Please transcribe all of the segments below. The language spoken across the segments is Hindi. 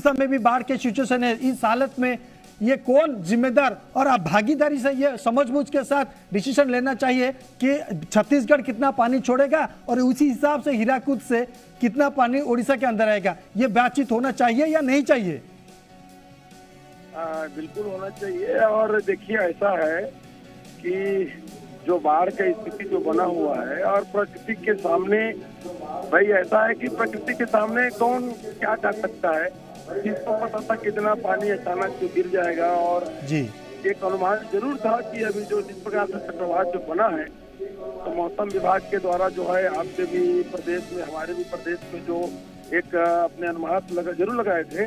उड़ीसा में भी बाढ़ के सिचुएशन है। इस हालत में ये कौन जिम्मेदार और आप भागीदारी से ये समझबूझ के साथ डिसीजन लेना चाहिए कि छत्तीसगढ़ कितना पानी छोड़ेगा और उसी हिसाब से हीराकुद से कितना पानी उड़ीसा के अंदर आएगा। ये बातचीत होना चाहिए या नहीं चाहिए? बिल्कुल होना चाहिए। और देखिए ऐसा है कि जो बाढ़ का स्थिति जो बना हुआ है और प्रकृति के सामने, भाई ऐसा है कि प्रकृति के सामने कौन क्या कर सकता है, किसको पता था कितना पानी अचानक से गिर जाएगा। और जी एक अनुमान जरूर था कि अभी जो जिस प्रकार से चक्रवात जो बना है, तो मौसम विभाग के द्वारा जो है आपके भी प्रदेश में, हमारे भी प्रदेश में जो एक अपने अनुमान जरूर लगाए थे।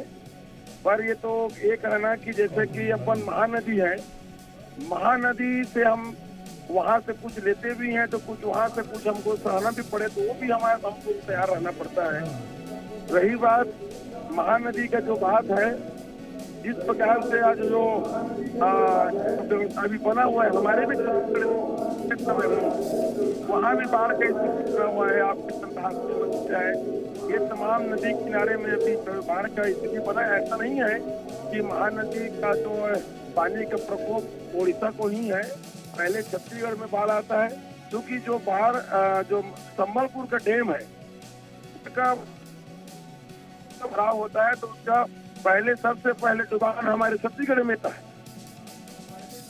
पर ये तो एक है ना कि जैसे कि अपन महानदी है, महानदी से हम वहाँ से कुछ लेते भी हैं तो कुछ वहाँ से कुछ हमको सहना भी पड़े, तो वो भी हमको तैयार रहना पड़ता है। रही बात महानदी का जो बात है, जिस प्रकार से आज जो अभी बना हुआ है हमारे भी वहाँ भी बाढ़ का स्थिति बना हुआ है। आपके है ये तमाम नदी किनारे में अभी बाढ़ का स्थिति बना है। ऐसा नहीं है कि महानदी का जो पानी का प्रकोप उड़ीसा को ही है, पहले छत्तीसगढ़ में बाढ़ आता है, क्योंकि जो बाढ़ जो संबलपुर का डैम है उसका भराव होता है, तो उसका पहले सबसे पहले डुबान हमारे छत्तीसगढ़ में था।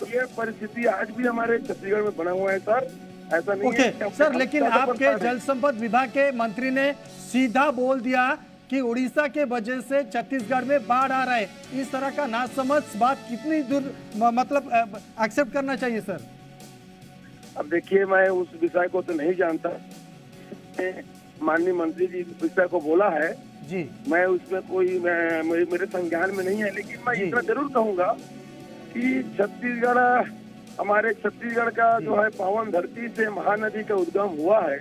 तो ये परिस्थिति आज भी हमारे छत्तीसगढ़ में बना हुआ है सर, ऐसा नहीं है सर। लेकिन आपके जल संपदा विभाग के मंत्री ने सीधा बोल दिया कि उड़ीसा के वजह से छत्तीसगढ़ में बाढ़ आ रहा है। इस तरह का नासमझ बात कितनी दूर मतलब एक्सेप्ट करना चाहिए सर? अब देखिए, मैं उस विषय को तो नहीं जानता, माननीय मंत्री जी इस विषय को बोला है जी, मैं उसमें कोई मेरे संज्ञान में नहीं है। लेकिन मैं इतना जरूर कहूंगा कि छत्तीसगढ़, हमारे छत्तीसगढ़ का जो है पावन धरती से महानदी का उद्गम हुआ है।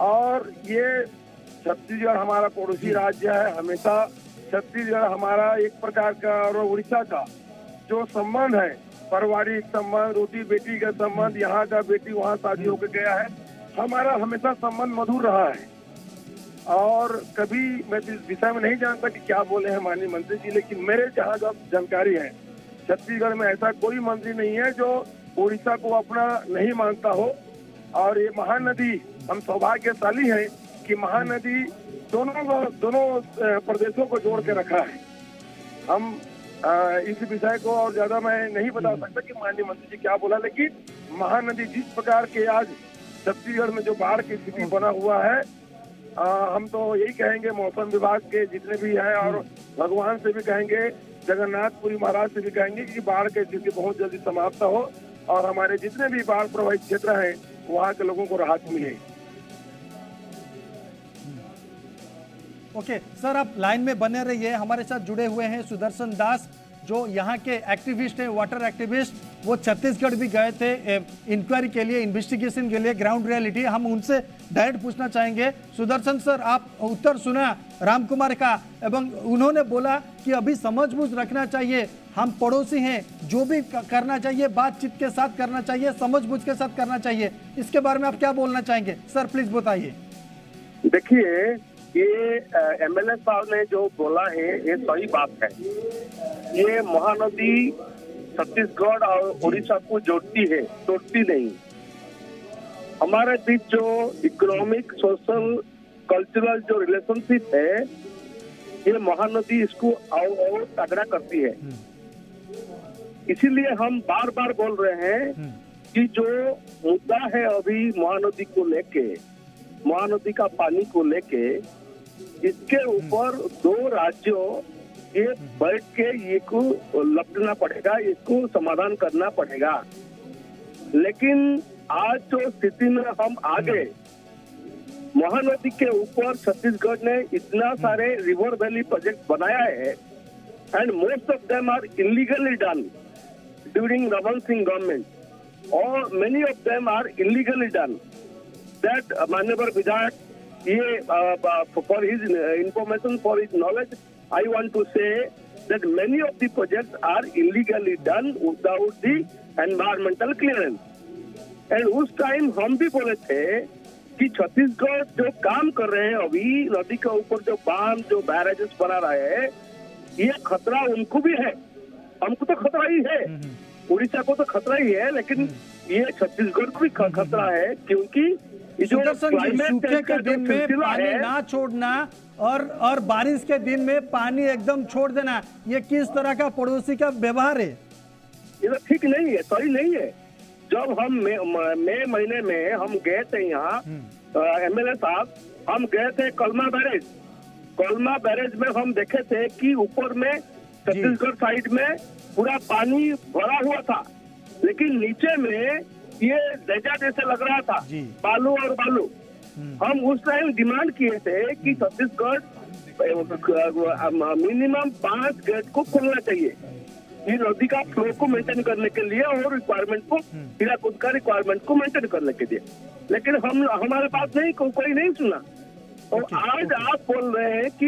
और ये छत्तीसगढ़ हमारा पड़ोसी राज्य है। हमेशा छत्तीसगढ़ हमारा एक प्रकार का, और उड़ीसा का जो संबंध है, पारिवारिक संबंध, रोटी बेटी का संबंध, यहाँ का बेटी वहाँ शादी होकर गया है, हमारा हमेशा संबंध मधुर रहा है। और कभी मैं इस विषय में नहीं जानता कि क्या बोले हैं माननीय मंत्री जी, लेकिन मेरे जहाँ का जानकारी है, छत्तीसगढ़ में ऐसा कोई मंत्री नहीं है जो उड़ीसा को अपना नहीं मानता हो। और ये महानदी, हम सौभाग्यशाली हैं कि महानदी दोनों प्रदेशों को जोड़ के रखा है। हम इस विषय को और ज्यादा मैं नहीं बता सकता कि माननीय मंत्री जी क्या बोला, लेकिन महानदी जिस प्रकार के आज छत्तीसगढ़ में जो बाढ़ की स्थिति बना हुआ है, हम तो यही कहेंगे मौसम विभाग के जितने भी हैं, और भगवान से भी कहेंगे, जगन्नाथपुरी महाराज से भी कहेंगे कि बाढ़ की स्थिति बहुत जल्दी समाप्त हो और हमारे जितने भी बाढ़ प्रभावित क्षेत्र हैं वहाँ के लोगों को राहत मिले। ओके सर, आप लाइन में बने रहिए। हमारे साथ जुड़े हुए हैं सुदर्शन दास, जो यहाँ के एक्टिविस्ट हैं, वाटर एक्टिविस्ट। वो छत्तीसगढ़ भी गए थे इंक्वायरी के लिए, इन्वेस्टिगेशन के लिए, ग्राउंड रियलिटी। हम उनसे डायरेक्ट पूछना चाहेंगे। सुदर्शन सर, आप उत्तर सुना राम कुमार का, एवं उन्होंने बोला कि अभी समझबूझ रखना चाहिए, हम पड़ोसी हैं, जो भी करना चाहिए बातचीत के साथ करना चाहिए, समझबूझ के साथ करना चाहिए। इसके बारे में आप क्या बोलना चाहेंगे सर, प्लीज बताइए। देखिए, ये एमएलए साहब ने जो बोला है ये सही बात है। ये महानदी छत्तीसगढ़ और उड़ीसा को जोड़ती है, तोड़ती नहीं। हमारे बीच जो इकोनॉमिक, सोशल, कल्चरल जो रिलेशनशिप है, ये महानदी इसको और तगड़ा करती है। इसीलिए हम बार बार बोल रहे हैं कि जो मुद्दा है अभी महानदी को लेके, महानदी का पानी को लेके, इसके ऊपर दो राज्यों ये बैठ के ये को लपटना पड़ेगा, इसको समाधान करना पड़ेगा। लेकिन आज जो स्थिति में हम आ गए, महानदी के ऊपर छत्तीसगढ़ ने इतना सारे रिवर वैली प्रोजेक्ट बनाया है, and most of them are illegally done during Raman Singh government, और many of them are illegally done. That माननीय विधायक, ये for his information, for his knowledge, I want to say that many of the projects are illegally done without the environmental clearance. And उस टाइम हम भी बोले थे कि छत्तीसगढ़ जो काम कर रहे हैं अभी, नदी के ऊपर जो बांध, जो बैरेजेस बना रहे हैं, ये खतरा उनको भी है, हमको तो खतरा ही है, उड़ीसा को तो खतरा ही है, लेकिन ये छत्तीसगढ़ को भी खतरा है, क्योंकि सुदर्शन जी, सूखे के दिन में पानी ना छोड़ना और बारिश के दिन में पानी एकदम छोड़ देना, ये किस तरह का पड़ोसी का व्यवहार है? ये तो ठीक नहीं है, सही नहीं है। जब हम मई महीने में हम गए थे यहाँ, एमएलए साहब, हम गए थे कलमा बैरेज में हम देखे थे कि ऊपर में छत्तीसगढ़ साइड में पूरा पानी भरा हुआ था, लेकिन नीचे में ये डेजर्ट जैसे लग रहा था, बालू और बालू। हम उस टाइम डिमांड किए थे कि छत्तीसगढ़ मिनिमम 5 गेट को खोलना चाहिए, ये नदी का फ्लो को मेंटेन करने के लिए और रिक्वायरमेंट को, हीराकुद का रिक्वायरमेंट को मेंटेन करने के लिए। लेकिन हमारे पास नहीं, कोई नहीं सुना। और आज आप बोल रहे हैं कि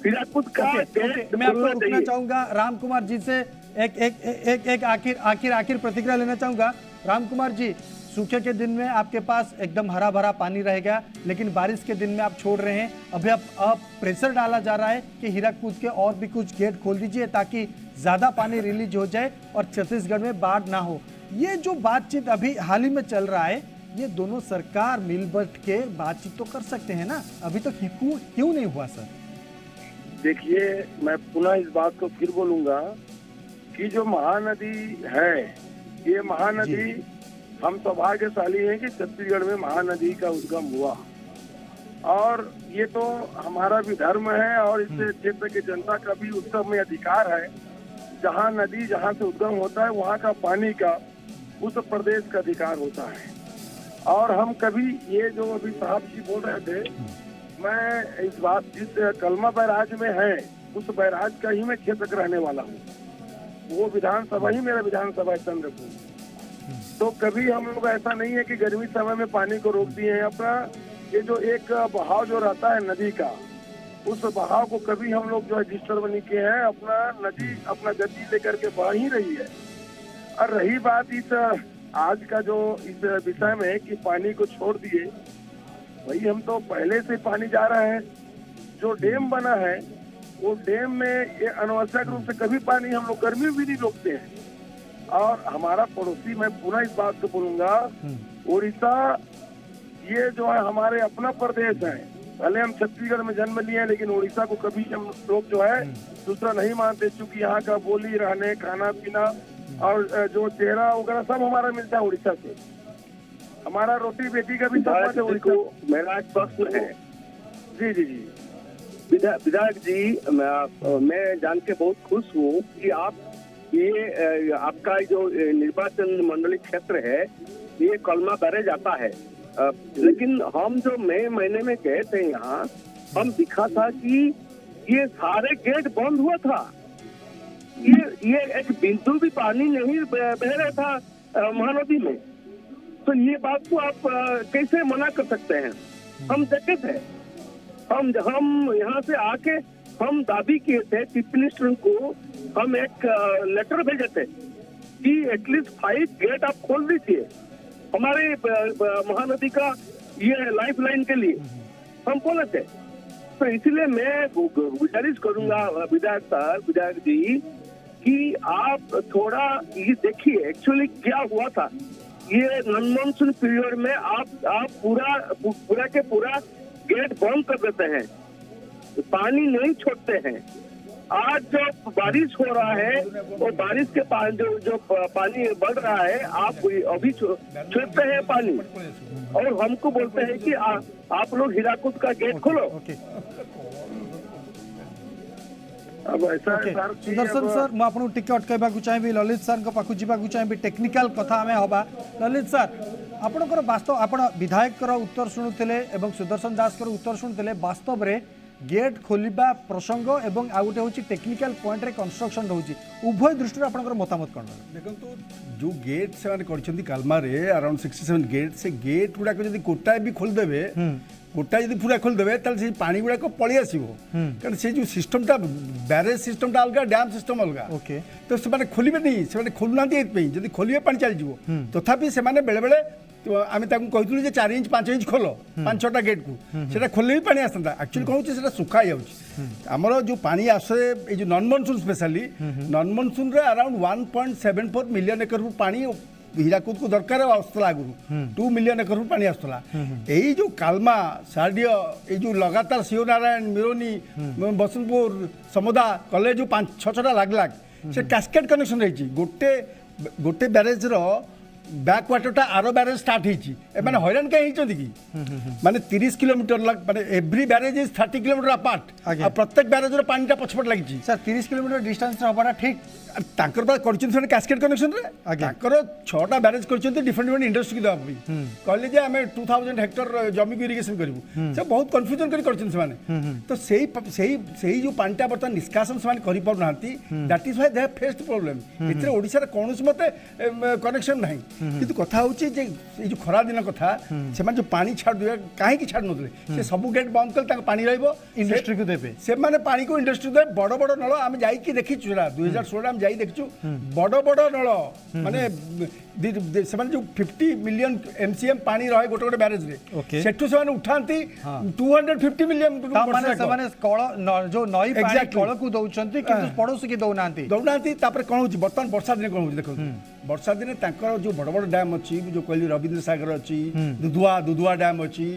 हीराकुद का गेट मैं आपको रुकना चाहूंगा राम कुमार जी से, एक आखिर प्रतिक्रिया लेना चाहूंगा। राम कुमार जी, सूखे के दिन में आपके पास एकदम हरा भरा पानी रहेगा, लेकिन बारिश के दिन में आप छोड़ रहे हैं, अभी अब प्रेशर डाला जा रहा है कि हीराकुद के और भी कुछ गेट खोल दीजिए ताकि ज्यादा पानी रिलीज हो जाए और छत्तीसगढ़ में बाढ़ ना हो। ये जो बातचीत अभी हाल ही में चल रहा है, ये दोनों सरकार मिल बैठ के बातचीत तो कर सकते हैं ना, अभी तक क्यों नहीं हुआ सर? देखिए, मैं पुनः इस बात को फिर बोलूंगा कि जो महानदी है, ये महानदी, हम सौभाग्यशाली हैं कि छत्तीसगढ़ में महानदी का उद्गम हुआ, और ये तो हमारा भी धर्म है और इस क्षेत्र की जनता का भी उस सब में अधिकार है। जहाँ नदी जहाँ से उद्गम होता है वहाँ का पानी का उस प्रदेश का अधिकार होता है। और हम कभी ये जो अभी साहब जी बोल रहे थे, मैं इस बात जिस कलमा बैराज में है उस बैराज का ही मैं क्षेत्र रहने वाला हूँ, वो विधानसभा ही मेरा विधानसभा है चंद्रपुर। तो कभी हम लोग ऐसा नहीं है कि गर्मी समय में पानी को रोक दिए हैं। अपना ये जो एक बहाव जो रहता है नदी का, उस बहाव को कभी हम लोग जो है डिस्टर्ब नहीं किए हैं। अपना नदी अपना गति लेकर के बह ही रही है। और रही बात इस आज का जो इस विषय में कि पानी को छोड़ दिए, भाई हम तो पहले से पानी जा रहा है। जो डैम बना है वो डैम में ये अनावश्यक रूप से कभी पानी हम लोग गर्मी भी नहीं रोकते हैं। और हमारा पड़ोसी, मैं पुनः इस बात को बोलूंगा, उड़ीसा ये जो है हमारे अपना प्रदेश है। भले हम छत्तीसगढ़ में जन्म लिए हैं, लेकिन उड़ीसा को कभी हम लोग जो है दूसरा नहीं मानते, क्योंकि यहाँ का बोली, रहने, खाना पीना और जो चेहरा वगैरह सब हमारा मिलता है उड़ीसा से। हमारा रोटी बेटी का भी सब है उड़ीसा। मेरा एक प्रश्न है। जी जी जी विधायक जी, मैं जान के बहुत खुश हूँ कि आप ये आपका जो निर्वाचन मंडली क्षेत्र है ये कलमा बैरेज आता है। लेकिन हम जो मई महीने में गए थे यहाँ, हम दिखा था कि ये सारे गेट बंद हुआ था। ये एक बिंदु भी पानी नहीं बह रहा था महानदी में। तो ये बात को आप कैसे मना कर सकते हैं? हम देखे थे, हम यहाँ से आके हम दाबी किए थे चीफ मिनिस्टर को, हम एक लेटर भेजे थे कि एटलीस्ट 5 गेट आप खोल दीजिए हमारे महानदी का ये लाइफ लाइन के लिए, हम बोले थे। तो इसलिए मैं गुजारिश करूंगा विधायक जी कि आप थोड़ा ये देखिए एक्चुअली क्या हुआ था। ये नॉन मानसून पीरियड में आप पूरा के पूरा गेट बंद कर देते हैं, पानी नहीं छोड़ते हैं। आज जो बारिश हो रहा है और बारिश के पानी जो पानी बढ़ रहा है, आप अभी छोड़ते हैं पानी और हमको बोलते हैं कि आप लोग हीराकुद का गेट खोलो। अब ऐसा सुदर्शन सर, मैं आपको टिके अटकाइबाकू चाहिए, ललित सर को पाखु जीवाकू चाहिए, टेक्निकल कथा आमे हबा। ललित सर, आपणकर वास्तव आपण विधायक उत्तर शुणुते एवं सुदर्शन दास उत्तर शुणुते, वास्तव रे गेट खोलिबा प्रसंग एवं आ गोटे होची टेक्निकल पॉइंट रे कंस्ट्रक्शन रहउची, उभय दृष्टि आपणकर मतामत कोन? देखंतु जो गेट से माने करछंती कालमा रे अराउंड 67 गेट, से गेट गुडा को जदी कोटा भी खोल देबे, कोटा जदी पूरा खोल देबे ताल से पानी गुडा को पळी आसीबो। कारण से जो सिस्टमटा बैरेज सिस्टमटा अलगा, डैम सिस्टम अलगा। ओके, तो से माने खोलिबे नहीं, से माने खोलना दी पे जदी खोलिबे पानी चल जीवो। तथापि से माने बेले बेले तो आम कहूँ जे 4 इंच 5 इंच खोल 5-6टा गेट को सेटा खोलले भी पानी आसता एक्चुअली कौन से सुखा जामर जो पानी आसे ये जो non monsoon specially non monsoon रे अराउंड 1.74 मिलियन एकर पानी हीराकुद को दरकार आसला आगुरी 2 मिलियन एकर पानी आसला यही जो कालमा साडियो ये जो लगातार शिव नारायण मिरोनी बसंतपुर समोदा कॉलेज जो 5-6टा लाग से कैस्केड कनेक्शन रही गोटे गोटे बैरेज रो बैक वाटरटा आरो बैरेज स्टार्ट होती मैंने हैरान कहीं कि माने 30 किलोमीटर लग माने every barrage is 30 kilometre apart प्रत्येक बैरेज रो पानीटा पछपट लगी सर 30 किलोमीटर डिस्टेंस हबाटा ठीक ताकर बा करछन कैस्केड कनेक्शन रे ताकर 6टा बैरेज करछन डिफरेंट डिफरेंट इंडस्ट्री की दबी कहले जे हमें 2000 हेक्टर जमी को इरिगेशन करिवु से बहुत कंफ्यूजन करछन से माने तो सेही जो पानीटा बर्तन निष्कासन से माने करि पाउ नांती that is why they have faced problem इतरे ओडिसा रे कोनोस मते कनेक्शन नाही किंतु कथा होची जे ये जो खरा दिन कथा से माने जो पानी छाड़ दिया काहे की छाड़ नतले से सब गेट बंद कर ताक पानी रहइबो इंडस्ट्री को देबे से माने पानी को इंडस्ट्री दे बड़ बड़ नल हम जाई की देखि चुरा 2016 जाई देखछु बड़ बड़ नल माने से माने जो 50 मिलियन एमसीएम पानी रहे गोटे गोटे बैरेज रे सेठु से माने उठांती 250 मिलियन माने माने कळ जो नई पानी कळ को दउचंती किंतु पड़ोस की दउनांती तापर कोन होची बर्तन वर्षा दिन कोन होची देखो वर्षा दिन तांकर जो बड़ बड़ डैम अछि जो कहली रविंद्र सागर अछि दुधुआ डैम अछि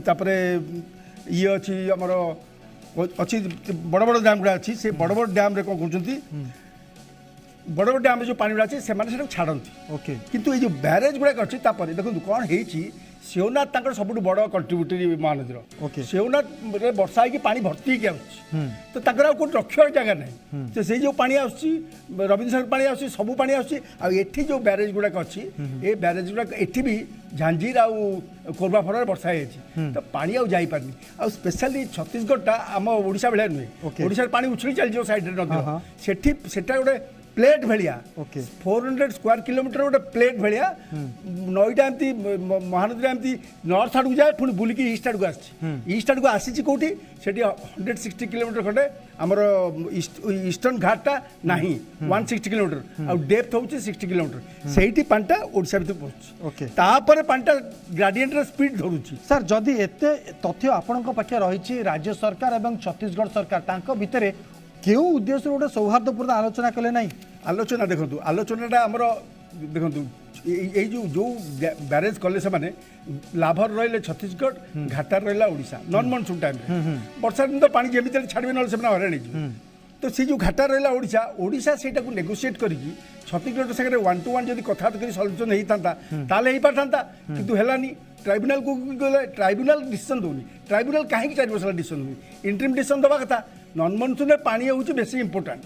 तापरे ये अछि हमर अच्छी बड़ बड़ डैम गुड़ा अच्छी से बड़ बड़ डैम रे कौन करछंती बड़ बड़ डैम जो पानी गुड़ा अच्छी से माने छाड़ती ओके किंतु ये जो बैरेज गुड़ा अच्छी तापर देखो कौन हेची शिवनाथ तांकर सबुठ बड़ कंट्रीब्यूटरी महानदीर ओके शिवनाथ रे वर्षा होगी पानी भर्ती के आउछि तो तांकर कोन रखिया जगह नहीं तो से जो पानी आउछि रविंद्र सागर पानी आउछि सब पानी आउछि आ एठी जो बैरेज गुड़ा अच्छी ए बैरेज गुड़ा एठी भी झांझीर आ कोरबा फर वर्षा होती तो पानी आउ जाई पारनी आ स्पेशली छत्तीसगढ़ टा आम ओडिशा बेले नुहे ओडिशा पानी उछली चल जो साइड रे न सेठी सेटा गोटे प्लेट भलिया 400 स्क्वायर किलोमीटर गोटे प्लेट भलिया नईटा एमती महानदी एमती नॉर्थ आड़ को जाए पुणी बुलिकी ईस्ट आड़ को ईस्ट आड़ को आसी कौटी से 160 किलोमीटर खंडे आमर ईस्टर्न घाटा नहीं 160 किलोमीटर आ डेप्थ होची 60 किलोमीटर सेठी पांटा ओडिशा भीतर पहुंची तापर पांटा ग्रेडिएंट रे स्पीड धरुची सर जदि एते तथ्य आपनक पाखे रहिछि राज्य सरकार एवं छत्तीसगढ़ सरकार तांको भितरे क्यों उद्देश्य गोटे सौहार्दपूर्ण आलोचना कले नहीं आलोचना देखो आलोचनाटा आमर देखो ये जो बैरेज कले से माने लाभर रहिले छत्तीसगढ़ घाटार रहा ओडिशा नॉन मनसून टाइम वर्षा दिन तो पानी जमी छाड़े ना से हरान तो से जो घाटा रहा ओडिशा ओडिशा से नेगोशिएट करके छत्तीसगढ़ सागर 1 to 1 जब कथबार्ता सल्यूशन होता ताले ही पारता किंतु हेलानी ट्राइब्यूनल को गले ट्राइब्यूनल डिसीजन दौनी ट्राइब्यूनल कहीं 4 वर्ष डिसीजन हुई इंटरिम डिसीजन दवा कथा नॉन मनसून में पानी हूँ बेसी इंपोर्टेंट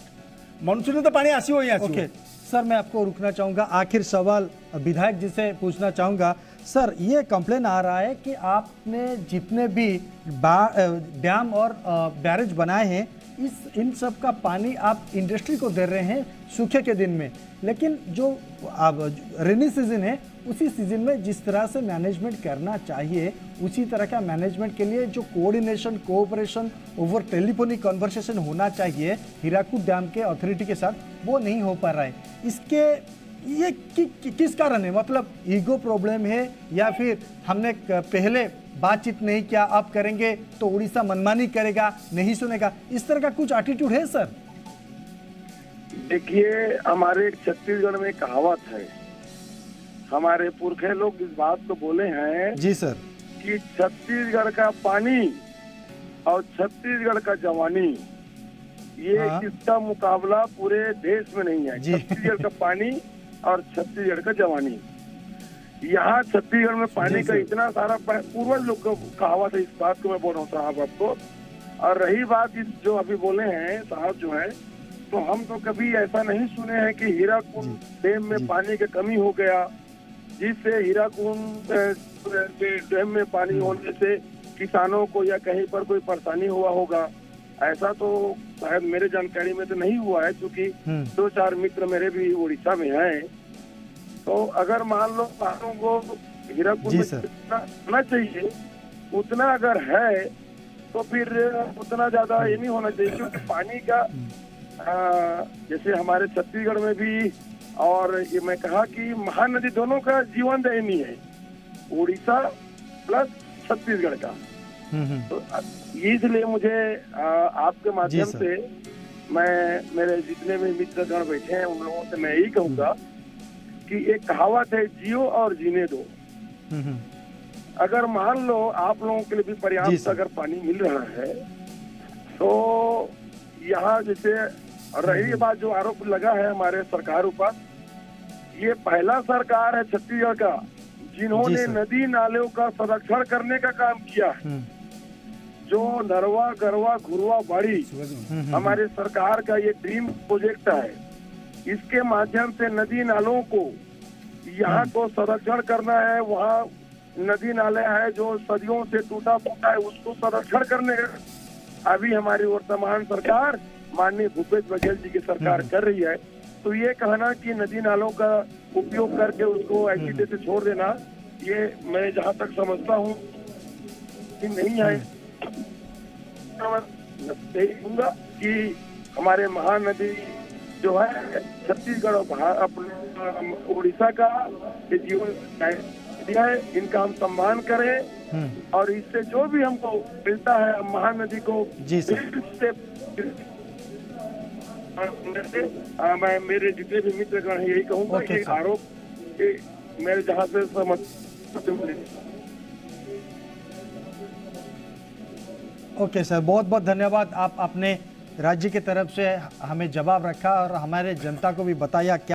मनसून में तो पानी आसो ही ओके सर मैं आपको रुकना चाहूँगा आखिर सवाल विधायक जी से पूछना चाहूँगा सर ये कंप्लेन आ रहा है कि आपने जितने भी डैम और बैरेज बनाए हैं इन सब का पानी आप इंडस्ट्री को दे रहे हैं सूखे के दिन में लेकिन जो रेनी सीजन है उसी सीजन में जिस तरह से मैनेजमेंट करना चाहिए उसी तरह का मैनेजमेंट के लिए जो coordination cooperation over telephonic conversation होना चाहिए हीराकुद डैम के अथॉरिटी के साथ वो नहीं हो पा रहा है इसके ये किस कारण है मतलब ईगो प्रॉब्लम है या फिर हमने पहले बातचीत नहीं किया अब करेंगे तो उड़ीसा मनमानी करेगा नहीं सुनेगा इस तरह का कुछ एटीट्यूड है सर देखिए हमारे छत्तीसगढ़ में कहावत है हमारे पुरखे लोग इस बात को बोले हैं जी सर कि छत्तीसगढ़ का पानी और छत्तीसगढ़ का जवानी ये इसका मुकाबला पूरे देश में नहीं है छत्तीसगढ़ का पानी और छत्तीसगढ़ का जवानी यहाँ छत्तीसगढ़ में पानी का इतना सारा पूर्वज लोग का कहावत है इस बात को मैं बोल रहा हूँ साहब आपको और रही बात इस जो अभी बोले हैं साहब जो है तो हम तो कभी ऐसा नहीं सुने हैं कि हीराकुंड डैम में पानी की कमी हो गया जिससे हीराकुंड डैम में पानी होने से किसानों को या कहीं पर कोई परेशानी हुआ होगा ऐसा तो शायद मेरे जानकारी में तो नहीं हुआ है क्योंकि 2-4 मित्र मेरे भी उड़ीसा में हैं तो अगर मान लो किसानों को हीराकुंड में जितना होना चाहिए उतना अगर है तो फिर उतना ज्यादा ये नहीं होना चाहिए क्योंकि पानी का जैसे हमारे छत्तीसगढ़ में भी और ये मैं कहा कि महानदी दोनों का जीवन दायिनी है, उड़ीसा प्लस छत्तीसगढ़ का। तो इसलिए मुझे आपके माध्यम से मैं मेरे जितने भी मित्रगण बैठे हैं उन लोगों से मैं यही कहूंगा कि एक कहावत है, जियो और जीने दो। अगर मान लो आप लोगों के लिए भी पर्याप्त अगर पानी मिल रहा है तो यहाँ जैसे रही बात जो आरोप लगा है हमारे सरकार ऊपर, ये पहला सरकार है छत्तीसगढ़ का जिन्होंने नदी नालों का संरक्षण करने का काम किया है। जो नरवा गरवा घुरवा बाड़ी हमारे सरकार का ये ड्रीम प्रोजेक्ट है, इसके माध्यम से नदी नालों को यहाँ को संरक्षण करना है। वहाँ नदी नाले है जो सदियों से टूटा फूटा है, उसको संरक्षण करने का अभी हमारी वर्तमान सरकार माननीय भूपेश बघेल जी की सरकार कर रही है। तो ये कहना कि नदी नालों का उपयोग करके उसको ऐसी से छोड़ देना, ये मैं जहाँ तक समझता हूँ कि नहीं है। मैं कहूँगा कि हमारे महानदी जो है छत्तीसगढ़ और अपने उड़ीसा का ये जीवन है, इनका हम सम्मान करें और इससे जो भी हमको मिलता है महानदी को मैं मेरे जितने भी मित्रगण हैं यही कहूँगा कि आरोप मेरे जहाँ से समझ। ओके सर, बहुत बहुत धन्यवाद। आप अपने राज्य की तरफ से हमें जवाब रखा और हमारे जनता को भी बताया क्या